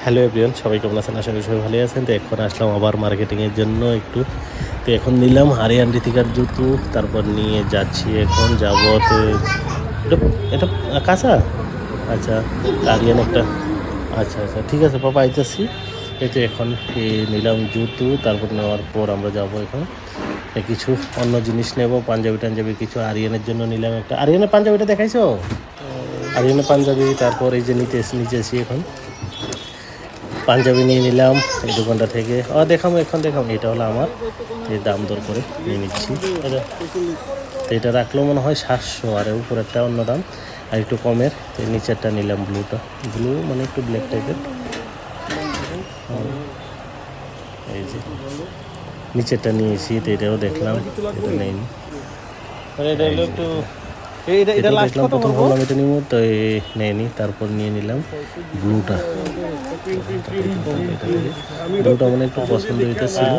Hello everyone, সবাই কেমন আছেন? আশা করি সবাই ভালো আছেন। তো এখন আসলাম আবার মার্কেটিংয়ের জন্য একটু। তো এখন নিলাম আরিয়ান ঋতিকার জুতো, তারপর নিয়ে যাচ্ছি, এখন যাব। তো এটা এটা কাঁচা, আচ্ছা আরিয়ান একটা, আচ্ছা আচ্ছা ঠিক আছে পাপা আইতেছি। এই তো এখন নিলাম জুতো, তারপর নেওয়ার পর আমরা যাব এখন কিছু অন্য জিনিস নেব, পাঞ্জাবি টাঞ্জাবি কিছু। আরিয়ানের জন্য নিলাম একটা। আরিয়ানের পাঞ্জাবিটা দেখাইছো? আরিয়ানের পাঞ্জাবি। তারপর এই যে নিচেছি এখন পাঞ্জাবি নিয়ে নিলাম এই দোকানটা থেকে। দেখাম এখন দেখাম, এটা হলো আমার, এই দাম দর করে নিয়ে নিচ্ছি। তো এটা রাখলেও মনে হয় 700, আর উপর একটা অন্য দাম আর একটু কমের। তো নিচেরটা নিলাম ব্লুটা, ব্লু মানে একটু ব্ল্যাক টাইপের। এই যে নিচেরটা নিয়েছি, তো এটাও দেখলাম, এটা নেইনি। এটা দেখলাম প্রথম ভাবলাম এটা নিব, তো নেয়নি, তারপর নিয়ে নিলাম ব্লুটা। ব্লুটা মানে একটু পছন্দ হইতেছিল,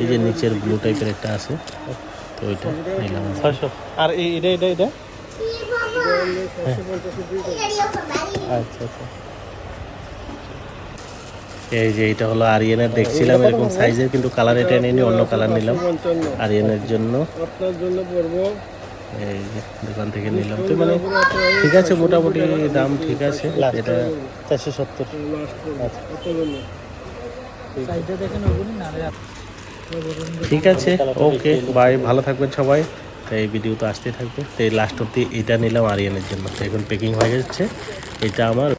এই যে নিচের ব্লু টাইপের একটা আছে, তো ওইটা নিলাম। আর এটা এটা এটা আচ্ছা আচ্ছা, এই যে এটা হলো আরিয়ানের, দেখছিলাম এরকম সাইজের, কিন্তু কালার এটা নেয়নি, অন্য কালার নিলাম আরিয়ানের জন্য। আপনার জন্য পড়বো এই যে দোকান থেকে নিলাম, তো মানে ঠিক আছে, মোটামুটি দাম ঠিক আছে। এটা 470। ঠিক আছে, ওকে বাই, ভালো থাকবেন সবাই। তো এই ভিডিও তো আসতেই থাকবে। তো এই লাস্ট অব্দি এটা নিলাম আরিয়ানের জন্য। তো এখন প্যাকিং হয়ে যাচ্ছে, এটা আমার।